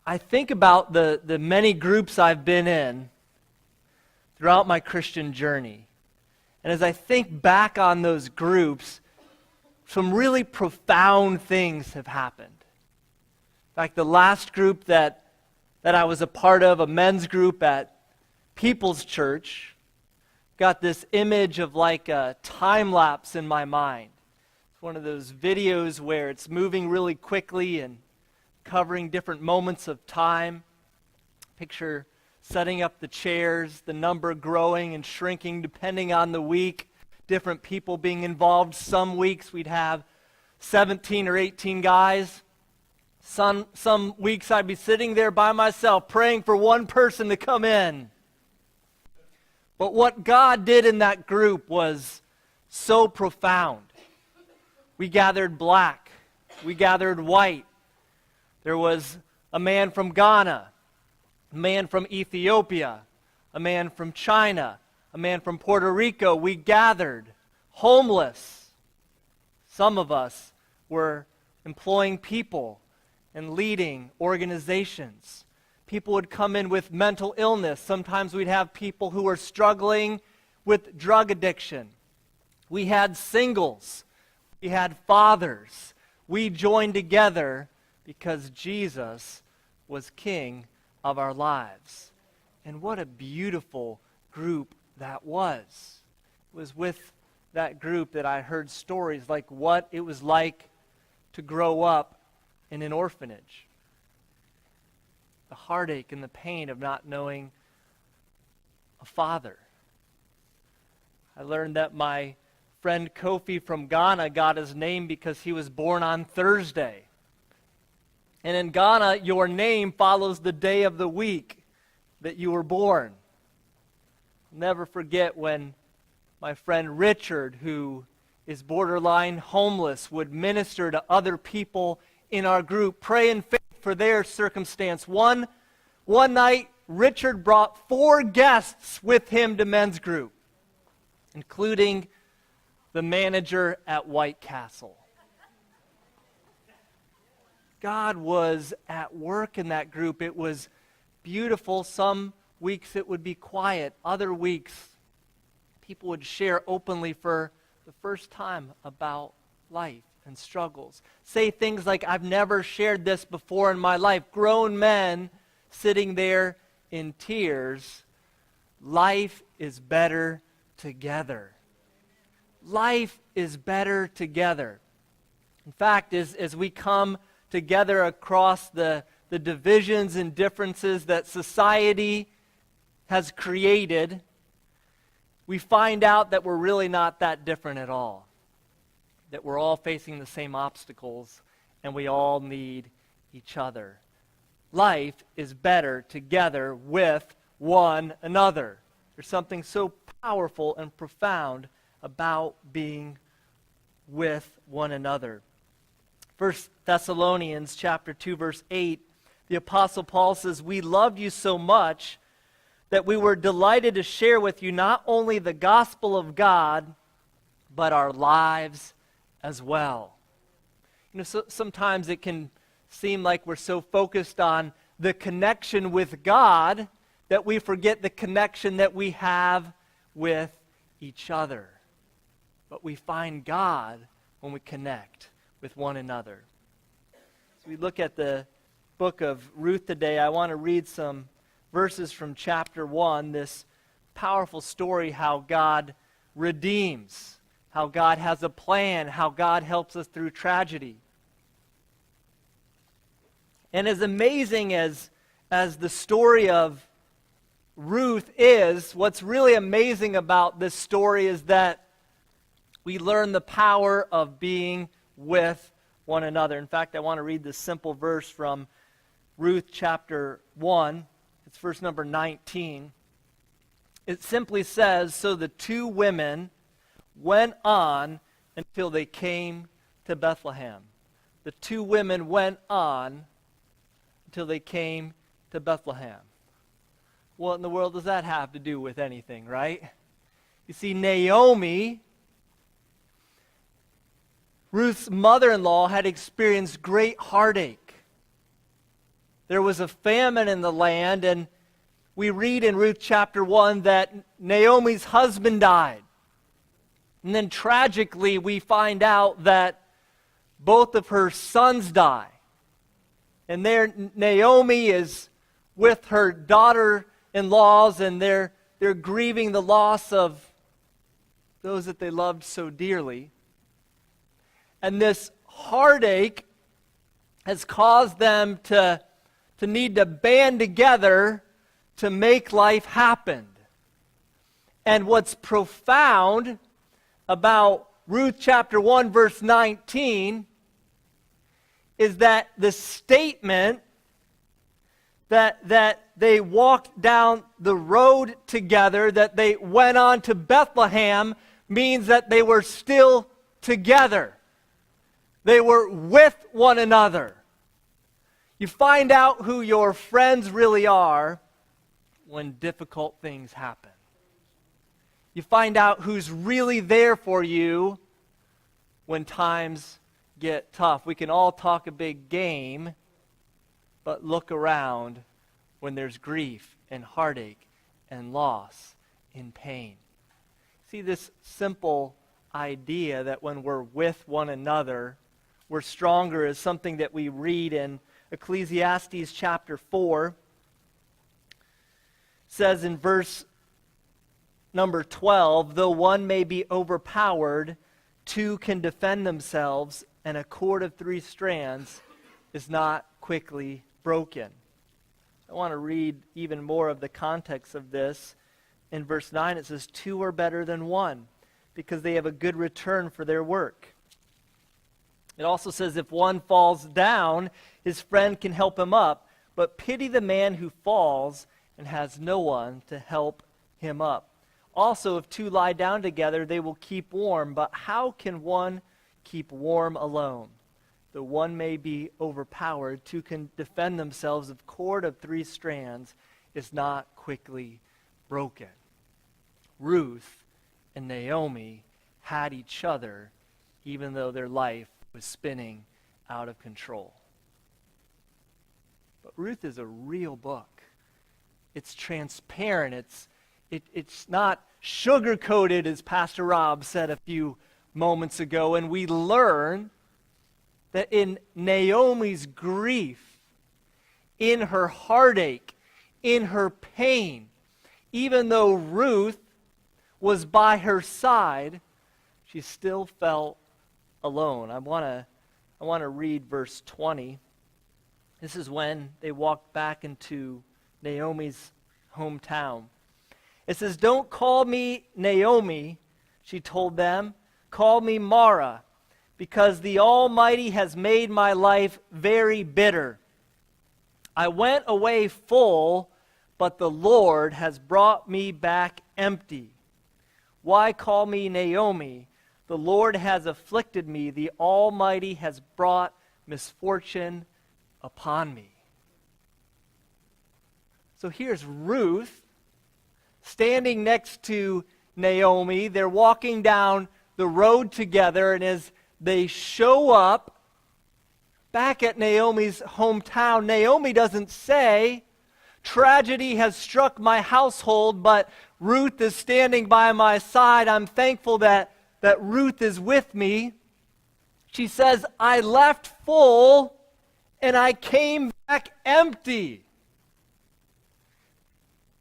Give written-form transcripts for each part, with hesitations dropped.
I think about the many groups I've been in throughout my Christian journey. And as I think back on those groups, some really profound things have happened. In fact, the last group that I was a part of, a men's group at People's Church, got this image of like a time lapse in my mind. It's one of those videos where it's moving really quickly and covering different moments of time. Picture setting up the chairs, the number growing and shrinking depending on the week, different people being involved. Some weeks we'd have 17 or 18 guys. Some weeks I'd be sitting there by myself praying for one person to come in. But what God did in that group was so profound. We gathered black. We gathered white. There was a man from Ghana, a man from Ethiopia, a man from China, a man from Puerto Rico. We gathered, homeless. Some of us were employing people and leading organizations. People would come in with mental illness. Sometimes we'd have people who were struggling with drug addiction. We had singles. We had fathers. We joined together because Jesus was King of our lives. And what a beautiful group that was. It was with that group that I heard stories like what it was like to grow up in an orphanage. The heartache and the pain of not knowing a father. I learned that my friend Kofi from Ghana got his name because he was born on Thursday. And in Ghana, your name follows the day of the week that you were born. I'll never forget when my friend Richard, who is borderline homeless, would minister to other people in our group, pray in faith for their circumstance. One night, Richard brought 4 guests with him to men's group, including the manager at White Castle. God was at work in that group. It was beautiful. Some weeks it would be quiet. Other weeks, people would share openly for the first time about life and struggles. Say things like, I've never shared this before in my life. Grown men sitting there in tears. Life is better together. Life is better together. In fact, as we come together across the divisions and differences that society has created, we find out that we're really not that different at all. That we're all facing the same obstacles and we all need each other. Life is better together with one another. There's something so powerful and profound about being with one another. 1 Thessalonians chapter 2, verse 8, the Apostle Paul says, we loved you so much that we were delighted to share with you not only the gospel of God, but our lives as well. You know, so sometimes it can seem like we're so focused on the connection with God that we forget the connection that we have with each other. But we find God when we connect with one another. As we look at the book of Ruth today, I want to read some verses from chapter 1, this powerful story how God redeems, how God has a plan, how God helps us through tragedy. And as amazing as the story of Ruth is, what's really amazing about this story is that we learn the power of being with one another. In fact, I want to read this simple verse from Ruth chapter 1. It's verse number 19. It simply says, so the 2 women went on until they came to Bethlehem. The 2 women went on until they came to Bethlehem. What in the world does that have to do with anything, right? You see, Naomi, Ruth's mother-in-law, had experienced great heartache. there was a famine in the land, and we read in Ruth chapter 1 that Naomi's husband died. And then tragically, we find out that both of her sons die. And there Naomi is with her daughter-in-laws, and they're grieving the loss of those that they loved so dearly. And this heartache has caused them to need to band together to make life happen. And what's profound about Ruth chapter 1 verse 19 is that the statement that they walked down the road together, that they went on to Bethlehem, means that they were still together. They were with one another. You find out who your friends really are when difficult things happen. You find out who's really there for you when times get tough. We can all talk a big game, but look around when there's grief and heartache and loss and pain. See, this simple idea that when we're with one another, we're stronger is something that we read in Ecclesiastes chapter 4. It says in verse number 12, though one may be overpowered, two can defend themselves, and a cord of 3 strands is not quickly broken. I want to read even more of the context of this. In verse 9 it says, 2 are better than 1, because they have a good return for their work. It also says, if one falls down, his friend can help him up, but pity the man who falls and has no one to help him up. Also, if 2 lie down together, they will keep warm, but how can one keep warm alone? Though one may be overpowered, 2 can defend themselves. A cord of 3 strands is not quickly broken. Ruth and Naomi had each other, even though their life was spinning out of control. But Ruth is a real book. It's transparent. It's not sugar-coated, as Pastor Rob said a few moments ago. And we learn that in Naomi's grief, in her heartache, in her pain, even though Ruth was by her side, she still felt alone. I want to read verse 20. This is when they walked back into Naomi's hometown. It says, don't call me Naomi, she told them. Call me Mara, because the Almighty has made my life very bitter. I went away full, but the Lord has brought me back empty. Why call me Naomi? The Lord has afflicted me. The Almighty has brought misfortune upon me. So here's Ruth standing next to Naomi. They're walking down the road together, and as they show up back at Naomi's hometown, Naomi doesn't say, tragedy has struck my household, but Ruth is standing by my side. I'm thankful that Ruth is with me. She says, I left full and I came back empty.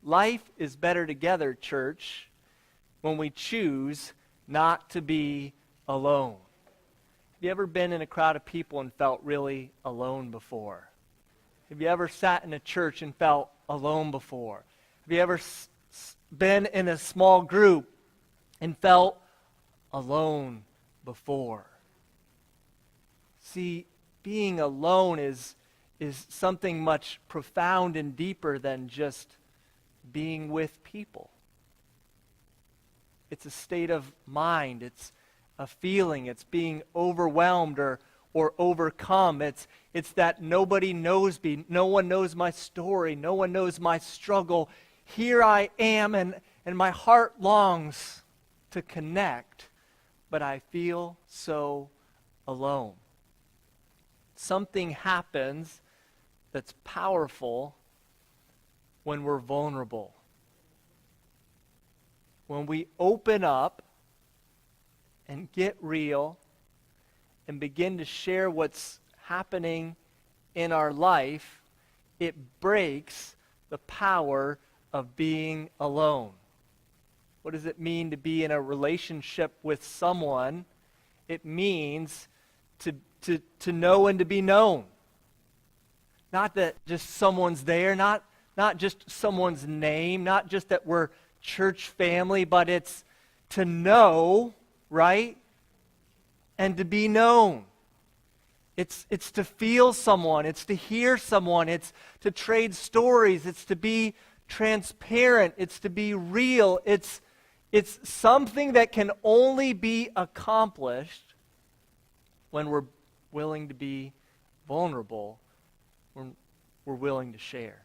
Life is better together, church, when we choose not to be alone. Have you ever been in a crowd of people and felt really alone before? Have you ever sat in a church and felt alone before? Have you ever been in a small group and felt alone before? See, being alone is something much profound and deeper than just being with people. It's a state of mind. It's a feeling. It's being overwhelmed or overcome. It's that nobody knows me. No one knows my story. No one knows my struggle. Here I am, and my heart longs to connect, but I feel so alone. Something happens that's powerful when we're vulnerable. When we open up and get real and begin to share what's happening in our life, it breaks the power of being alone. What does it mean to be in a relationship with someone? It means to know and to be known. Not that just someone's there, not just someone's name, not just that we're church family, but it's to know, right? And to be known. It's to feel someone, it's to hear someone, it's to trade stories, it's to be transparent, it's to be real. It's something that can only be accomplished when we're willing to be vulnerable, when we're willing to share.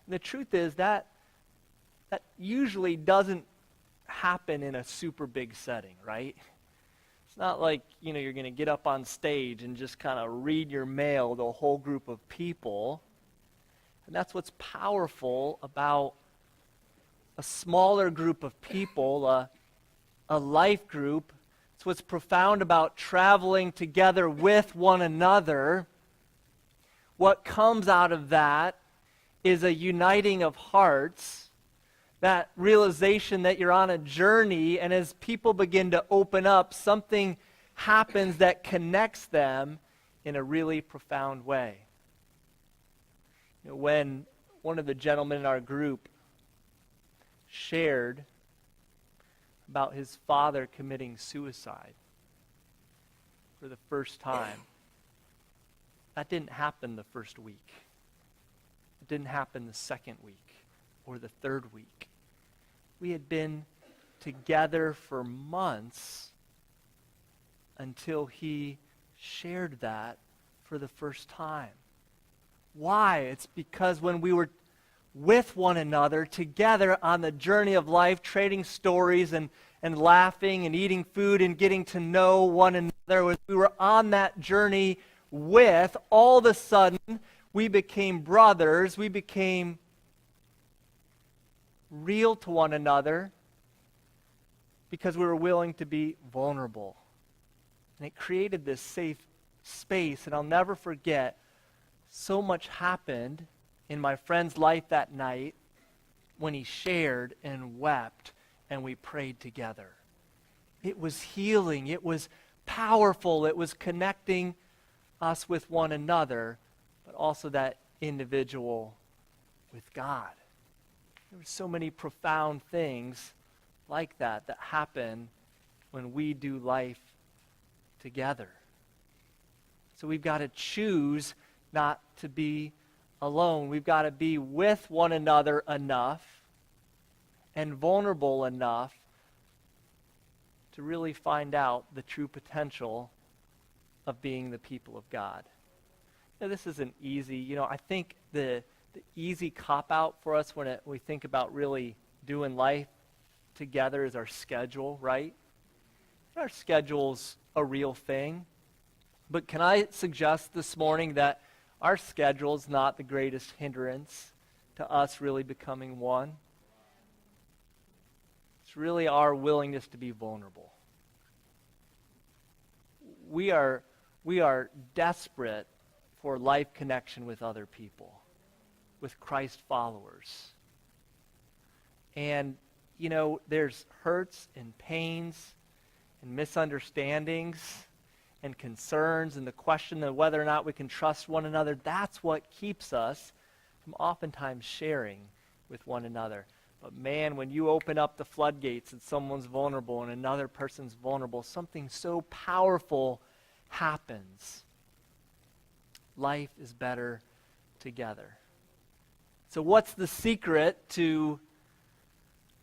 And the truth is that usually doesn't happen in a super big setting, right? It's not like, you're going to get up on stage and just kind of read your mail to a whole group of people. And that's what's powerful about a smaller group of people, a life group. It's what's profound about traveling together with one another. What comes out of that is a uniting of hearts, that realization that you're on a journey, and as people begin to open up, something happens that connects them in a really profound way. When one of the gentlemen in our group shared about his father committing suicide for the first time, that didn't happen the first week. It didn't happen the second week or the third week. We had been together for months until he shared that for the first time. Why? It's because when we were with one another, together on the journey of life, trading stories and laughing and eating food and getting to know one another, as we were on that journey all of a sudden, we became brothers, we became real to one another because we were willing to be vulnerable. And it created this safe space, and I'll never forget, so much happened in my friend's life that night when he shared and wept and we prayed together. It was healing, it was powerful, it was connecting us with one another, but also that individual with God. There were so many profound things like that happen when we do life together. So we've got to choose not to be alone. We've got to be with one another enough and vulnerable enough to really find out the true potential of being the people of God. This isn't easy. I think the easy cop-out for us when we think about really doing life together is our schedule, right? Our schedule's a real thing. But can I suggest this morning that our schedule is not the greatest hindrance to us really becoming one? It's really our willingness to be vulnerable. We are desperate for life connection with other people, with Christ followers. And, there's hurts and pains and misunderstandings and concerns and the question of whether or not we can trust one another. That's what keeps us from oftentimes sharing with one another. But man, when you open up the floodgates and someone's vulnerable and another person's vulnerable, something so powerful happens. Life is better together. So what's the secret to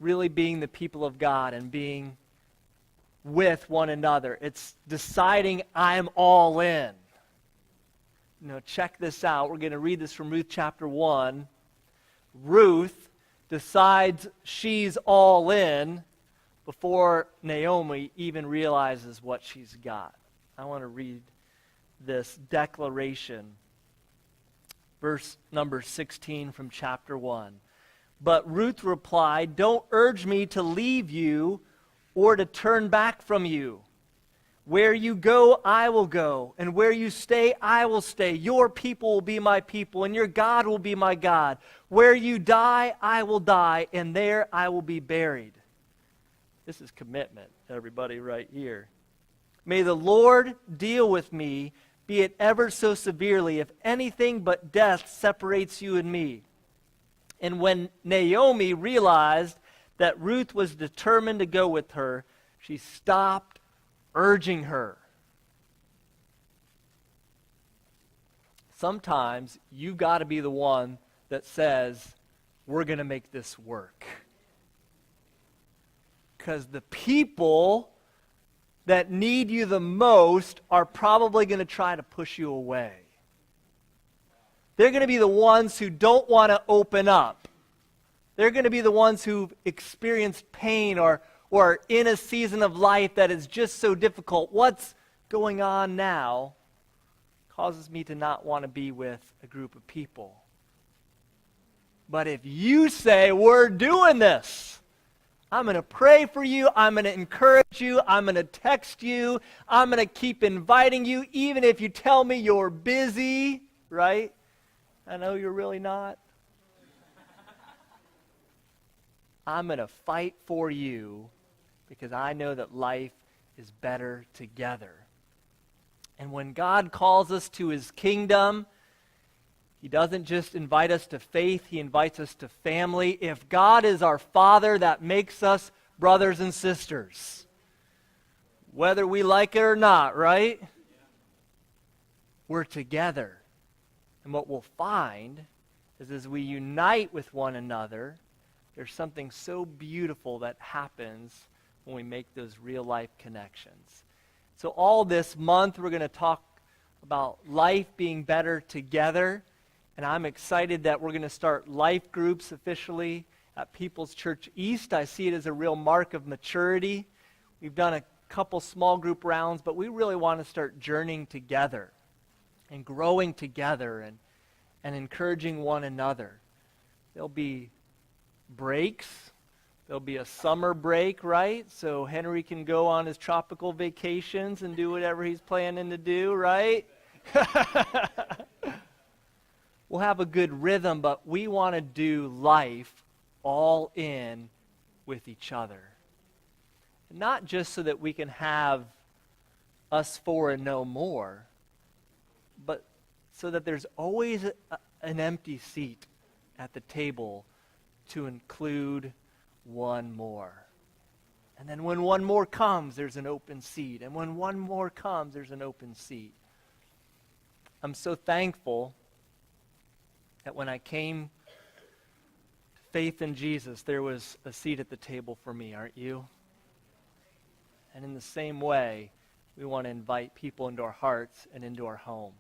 really being the people of God and being with one another? It's deciding I'm all in. Check this out. We're going to read this from Ruth chapter 1. Ruth decides she's all in before Naomi even realizes what she's got. I want to read this declaration verse number 16 from chapter 1. But Ruth replied, "Don't urge me to leave you or to turn back from you. Where you go, I will go, and where you stay, I will stay. Your people will be my people, and your God will be my God. Where you die, I will die, and there I will be buried." This is commitment, everybody, right here. "May the Lord deal with me, be it ever so severely, if anything but death separates you and me." And when Naomi realized that Ruth was determined to go with her, she stopped urging her. Sometimes you've got to be the one that says, "We're going to make this work." Because the people that need you the most are probably going to try to push you away. They're going to be the ones who don't want to open up. They're going to be the ones who've experienced pain or are in a season of life that is just so difficult. What's going on now causes me to not want to be with a group of people. But if you say, "We're doing this," I'm going to pray for you, I'm going to encourage you, I'm going to text you, I'm going to keep inviting you, even if you tell me you're busy, right? I know you're really not. I'm going to fight for you because I know that life is better together. And when God calls us to his kingdom, he doesn't just invite us to faith, he invites us to family. If God is our Father, that makes us brothers and sisters. Whether we like it or not, right? We're together. And what we'll find is as we unite with one another, there's something so beautiful that happens when we make those real-life connections. So all this month, we're going to talk about life being better together. And I'm excited that we're going to start life groups officially at People's Church East. I see it as a real mark of maturity. We've done a couple small group rounds, but we really want to start journeying together and growing together and encouraging one another. There'll be breaks. There'll be a summer break, right? So Henry can go on his tropical vacations and do whatever he's planning to do, right? We'll have a good rhythm, but we want to do life all in with each other. Not just so that we can have us four and no more, but so that there's always an empty seat at the table to include one more. And then when one more comes, there's an open seat. And when one more comes, there's an open seat. I'm so thankful that when I came to faith in Jesus, there was a seat at the table for me, aren't you? And in the same way, we want to invite people into our hearts and into our home.